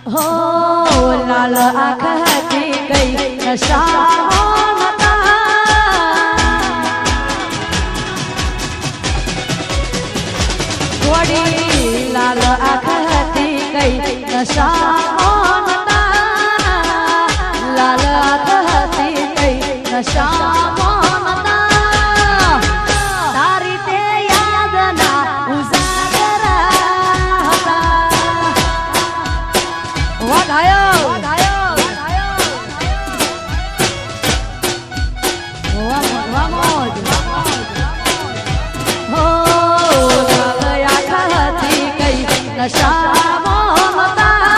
हो लाल आँख હતી ગઈ નશામાં હતા ઘોડી લાલ આँખ હતી ગઈ નશામાં હતા લાલ આँખ હતી ગઈ નશામાં હતા તારી તે યાદના ઉજાગરા હતા વાઘાયો નશામાં હતા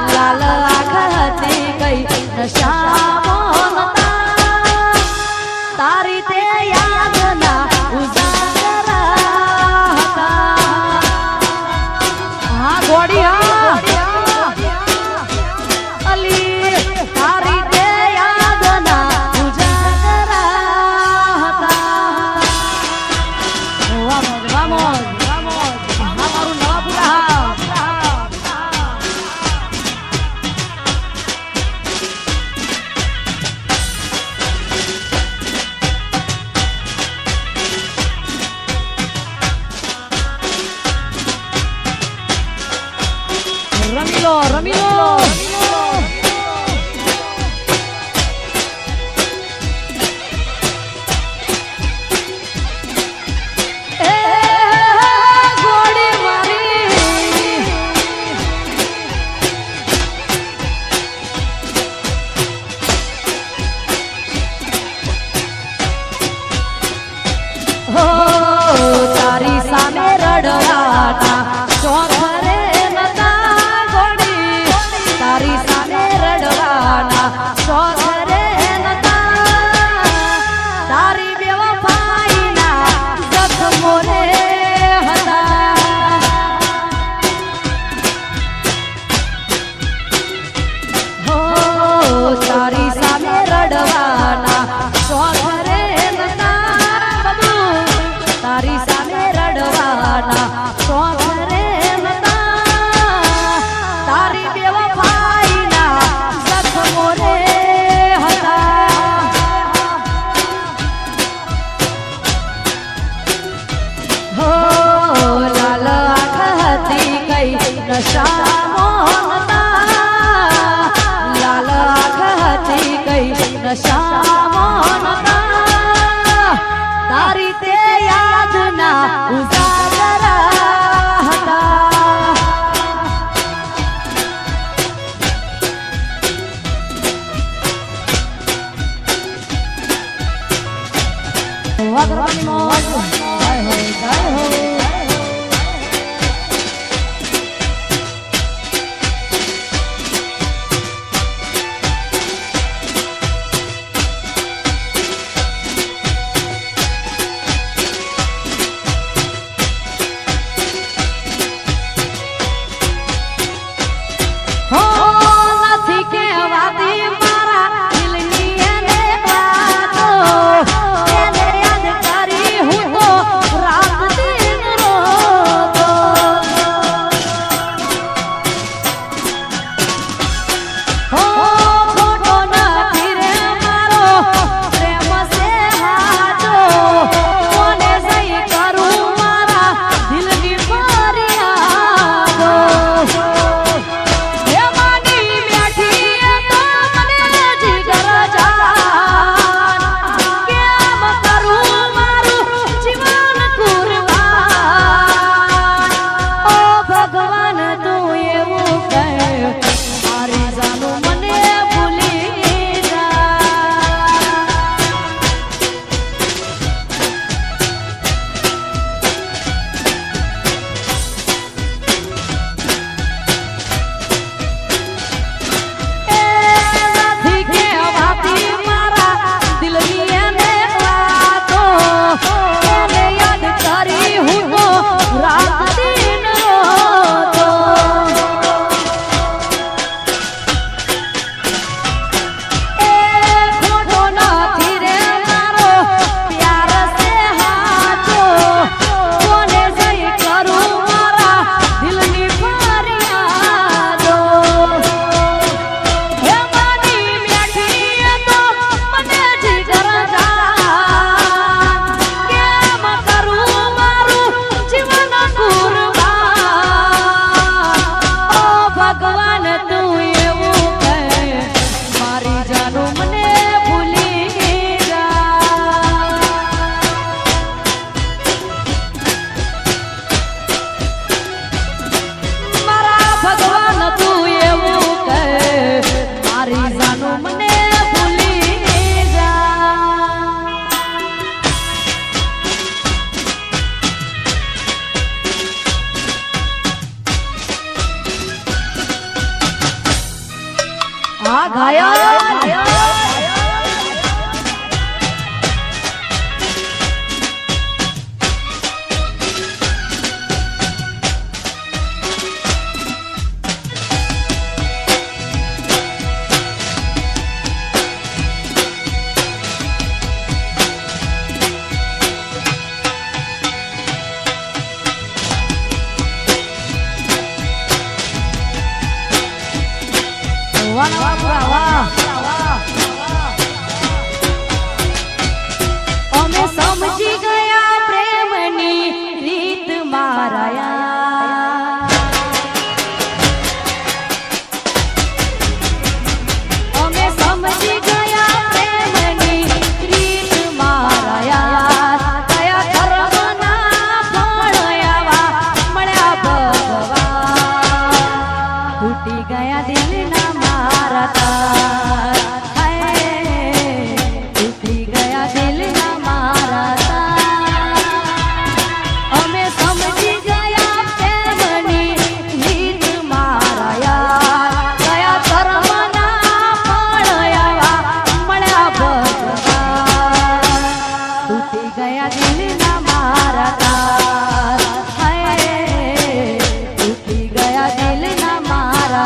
લાલ આँખ હતી ગઈ નશામાં હતા તારી તે યાદના ઉજાગરા હતા હા ઘોડી અલી તારી તે યાદના ઉજાગરા હતા વામોજ રમીલો એ ગોડી મારી હો તારી સામે રડવાના શોખ તારી સામે રડવાના શોખ રે નતા તારી બેવફાઈના જખમો રે હતા હો તારી સામે રડવાના શોખ રે નતા બાબુ તારી સામે રડવાના શોખ રે નતા તારી બેવફાઈના જખમો રે હતા હો લાલ આँખ હતી ગઈ નશામાં હતા લાલ આँખ હતી ગઈ નશામાં હતા તારી તે યાદના ઉજાગરા હતા વાગવાની મોજ જય હો જય હો ઘાયલ અમે સમજી ગયા પ્રેમની રીત મારાયા અમે સમજી ગયા પ્રેમની રીત મારાયા કયા ધર્મના ફળ આવા મળ્યા ભગવાન તૂટી ગયા દિલના મારા તાર તૂટી ગયા દિલના મારા તાર અમે સમજી ગયા પ્રેમની રીત મારાયા કયા ધર્મના ફળ આવા મળ્યા ભગવાન તૂટી ગયા દિલના મારા તાર તૂટી ગયા દિલના મારા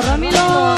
રમી લો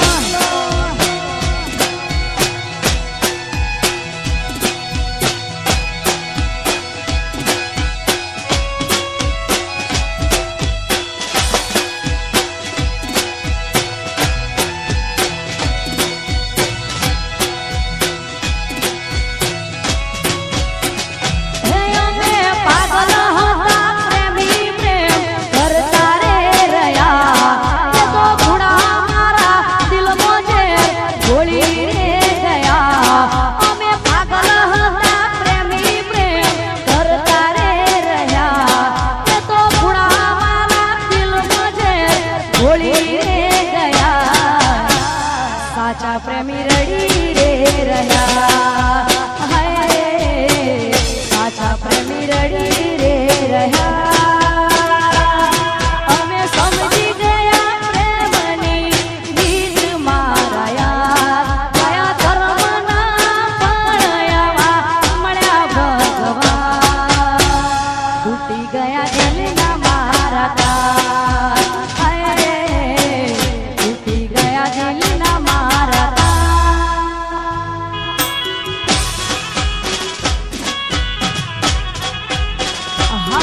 સાચા પ્રેમી રડી રે રહ્યા સાચા પ્રેમી રડી રે રહ્યા અમે સમજી ગયા પ્રેમની રીત મારાયા કયા ધર્મના ફળ આવા મળ્યા ભગવાન તૂટી ગયા દિલના મારા તાર તૂટી ગયા દિલના મારા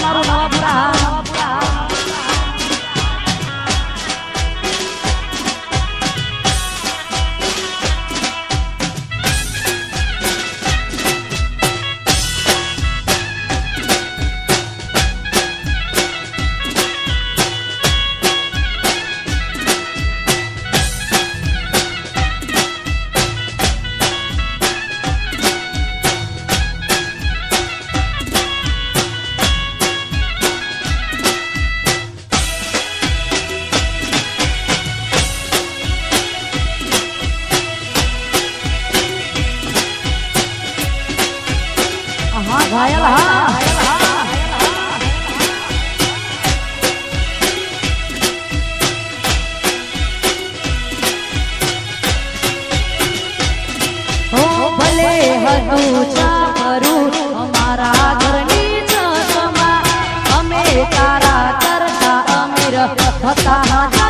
મારું નવાપુરા ઘાયલ ભલે હતું ચાકરું અમારા ઘરની છતમાં અમે તારા કરતા અમીર હતા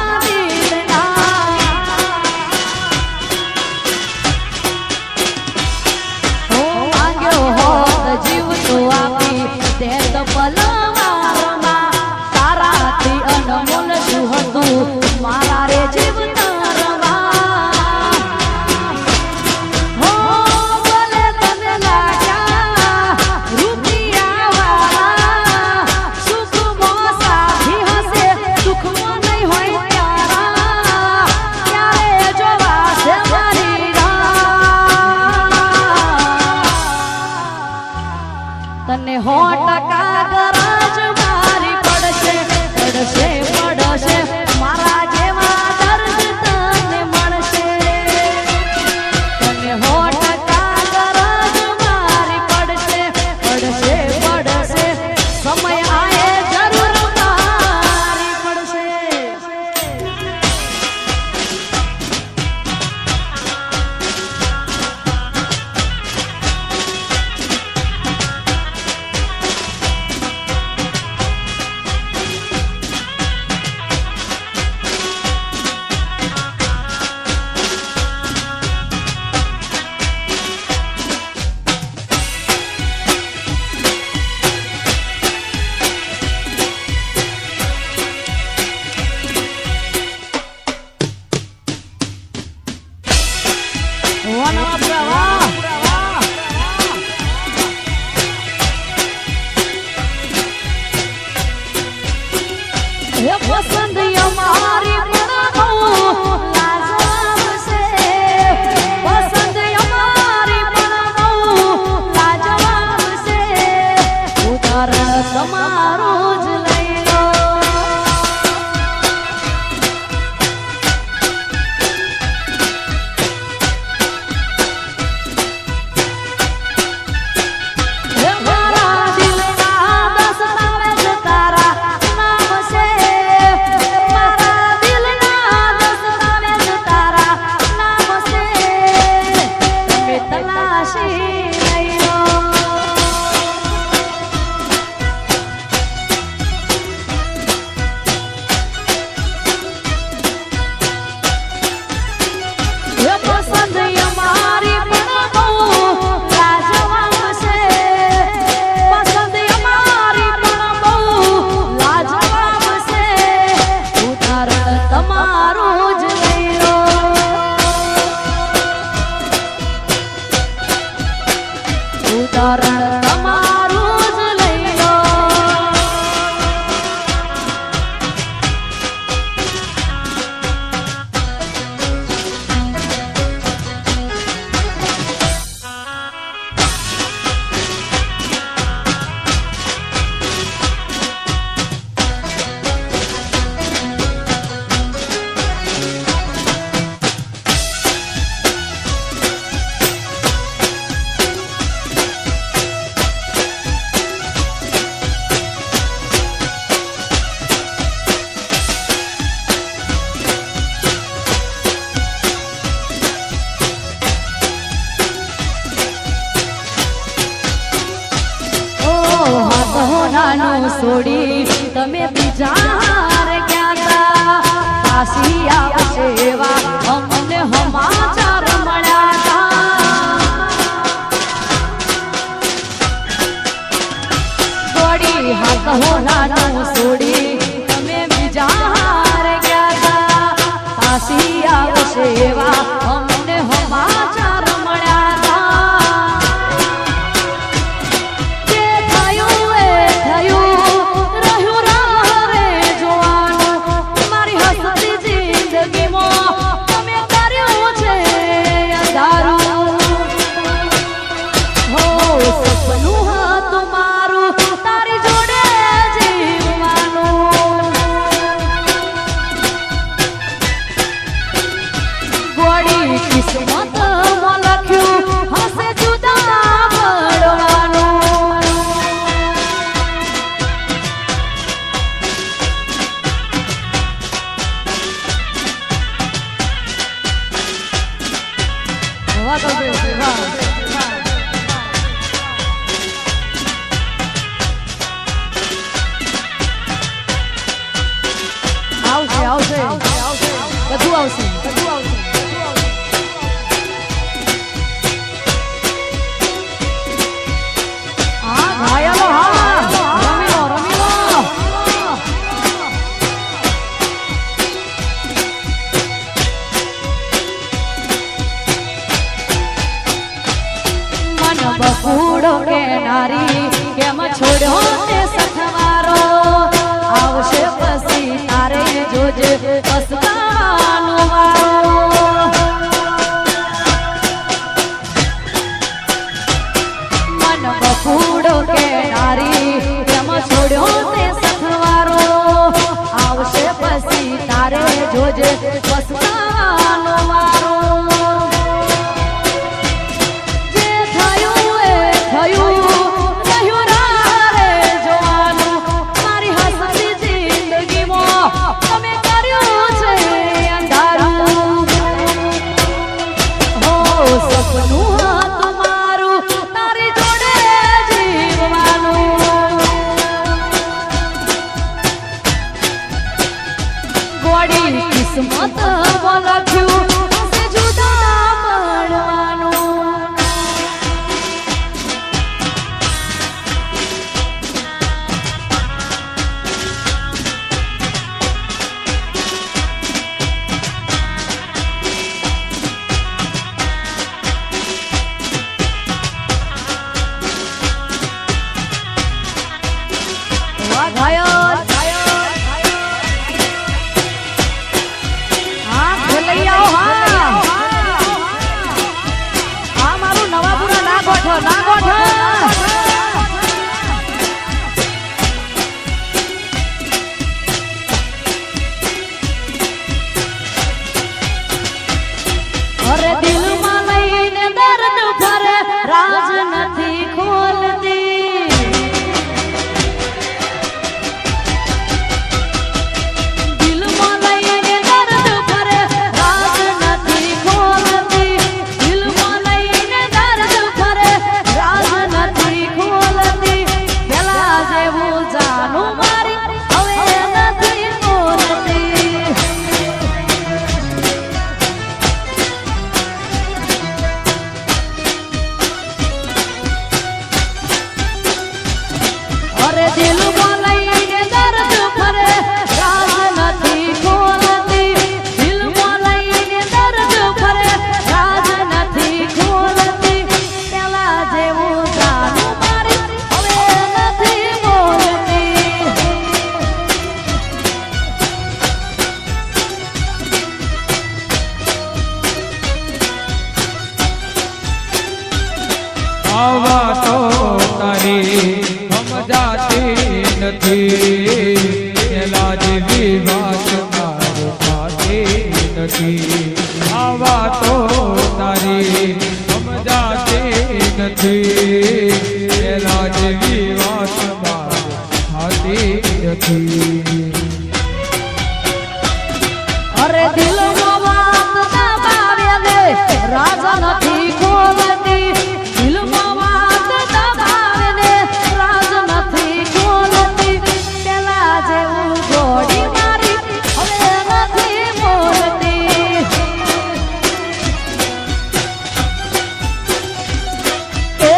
જીવ તો આપી તે તો પલવારમાં તારાથી અનમોલ શું હતું મારા રે જીવ તારમાં હો ભલે તને લાગ્યા રૂપિયા વાળા સુખમાં સાથી હશે સુખમાં નહીં હોય તારા ક્યારે જોવા છે મારી તને 100% ગરજ મારી પડશે પડશે પડશે મારા જેવા દર્દ તને મળશે તને હોઠ ગરજ મારી પડશે પડશે પડશે સમય આયે જરૂર મારી પડશે પસંદ અમારી પણ લાજવાબ છે પસંદ અમારી પણ લાજવાબ છે ઉદાહરણ તમારું જ લઈ લો મારા દિલના દસ્તાવેજ તારા નામ છે મારા દિલના દસ્તાવેજ તારા નામ છે તમે તલાશી લઈ લો પસંદ અમારી પણ બહુ લાજવાબ છે પસંદ અમારી પણ બહુ લાજવાબ છે ઉદાહરણ તમારું જ લઈ લો ઉદાહરણ તમારું જ લઈ લો નાનું છોડી તમે બીજા રે ગયા પાછી આવશે એવા અમને સમાચાર મળ્યા ગોળી હાથ હો નાનું છોડી તમે બીજા રે ગયા પાછી આવશે એવા અમને સમાચાર મળ્યા કિસ્મતમાં લખ્યું હશે જુદા પડવાનું આવશે આવશે બધું આવશે બકુડો કે નારી કેમ છોડ્યો તે સખવારો આવશે પછી તારે જોજે પસ્તાવાનું વારો મન બકુડો કે નારી કેમ છોડ્યો તે સથવારો આવશે પછી તારે જોજે પસ્તાવાનો વારો જે થયું એ થયું રહ્યું રે જોવાનું મારી હસતી જિંદગીમાં તમે કર્યું છે અંધારું હો સપનું હતું મારું તારી જોડે જીવવાનું ગોડી કિસ્મત લખ્યું હશે જુદા પડવાનું વાહ ઘાયલ હા ખોલઈ આવો હા મારું નવાપુરા ના ગોઠો અરે દિલમાં લઈને દર્દ ફરે રાજ નથી ખોલતી દિલમાં લઈને દર્દ ફરે રાજ નથી ખોલતી દિલમાં લઈને દર્દ ફરે રાજ નથી ખોલતી પેલા જેવું જાનું મારી હવે નથી બોલતી અરે દિલમાં લઈને દર્દ ફરે રાજ નથી ખોલતી દિલમાં લઈને દર્દ ફરે રાજ નથી ખોલતી પેલા જેવું જાનું મારી હવે નથી બોલતી આવા તો તારી સમજાતી નથી એલા જેવી વાત મારે થતી નથી આવા તો તારી સમજાતી નથી એલા જેવી વાત મારે થતી નથી અરે દિલમાં વાત દબાવે ને રાજ નથી ખોલતી દિલમાં વાત દબાવે ને રાજ નથી ખોલતી પેલા જેવું જોડી મારી હવે નથી બોલતી એ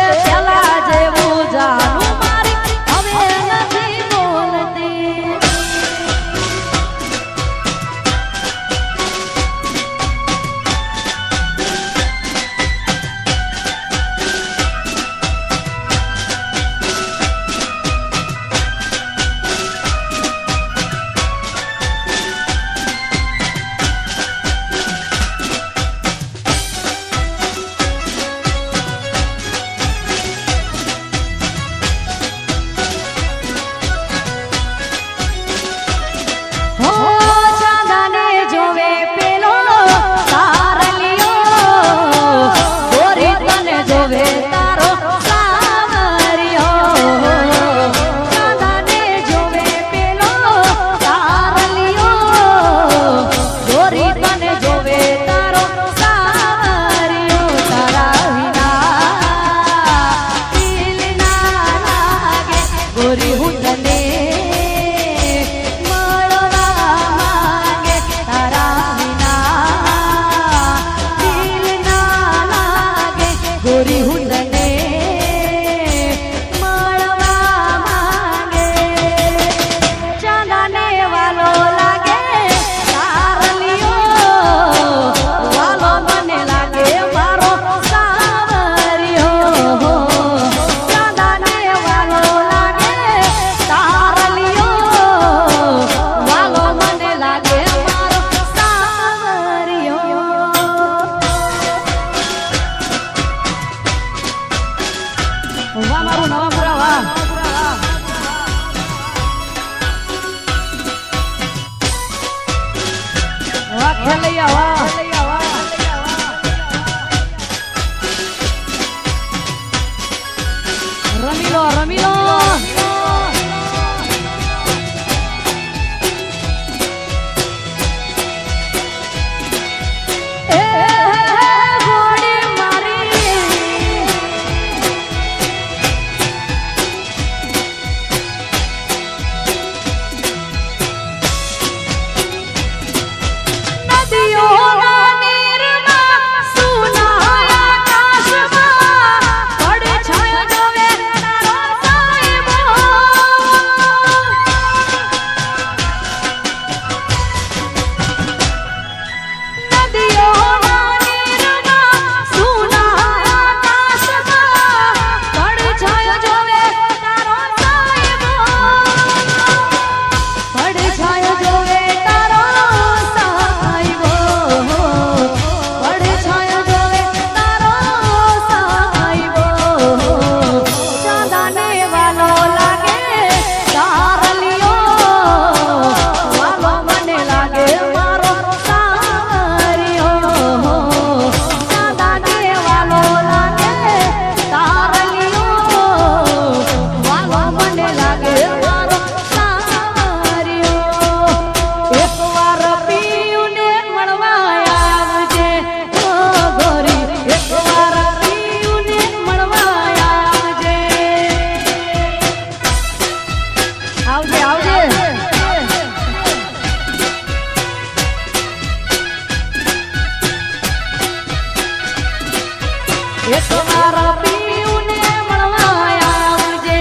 મારા પીયુને મળવા આવજે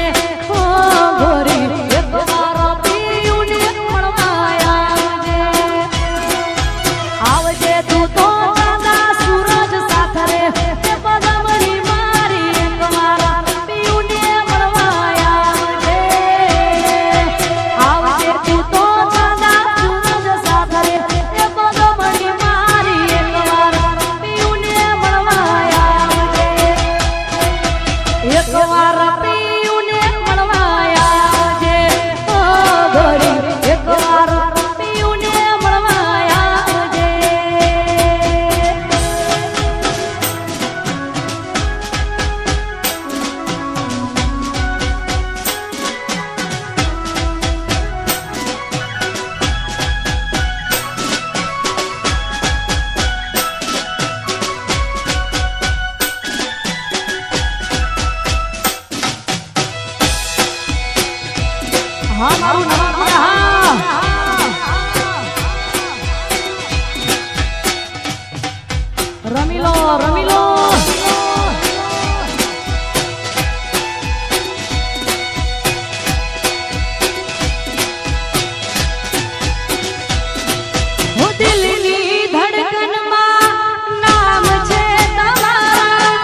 ઓ ગોરી એક મારા પીયુને મળવા આવજે તું તો દાદા સૂરજ સાથે રે એ પદમણી મારી એક મારા પીયુને મળવા આવજે તું તો દાદા સૂરજ સાથે રે એ પદમણી મારી એક મારા પીયુને મળવા આવજે એક મારા પીયુને મળવા આવજે ઓ ગોરી એક મારા પીયુને મળવા આવજે હા મારું નામ હા રમીલો રમીલો હું દિલની ધડકનમાં નામ છે તમારા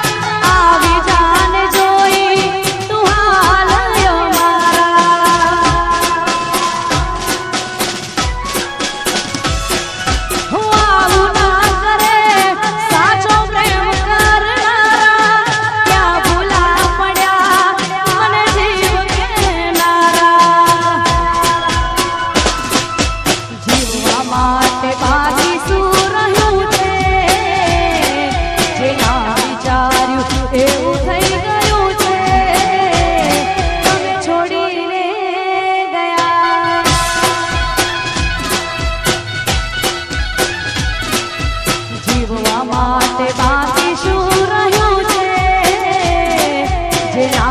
આવી જાને જોઈ તું હાલ્યો મારા હું આવું ના કરે સાચો પ્રેમ કરનારા ક્યાં ભૂલા પડ્યા મને જીવ કેનારા જીવવા માટે બાકી શું રહ્યું છે જે ના વિચાર્યું એવું થઈ ગયું છે તમે છોડીને ગયા જીવવા માટે બાકી શું રહ્યું છે જે ના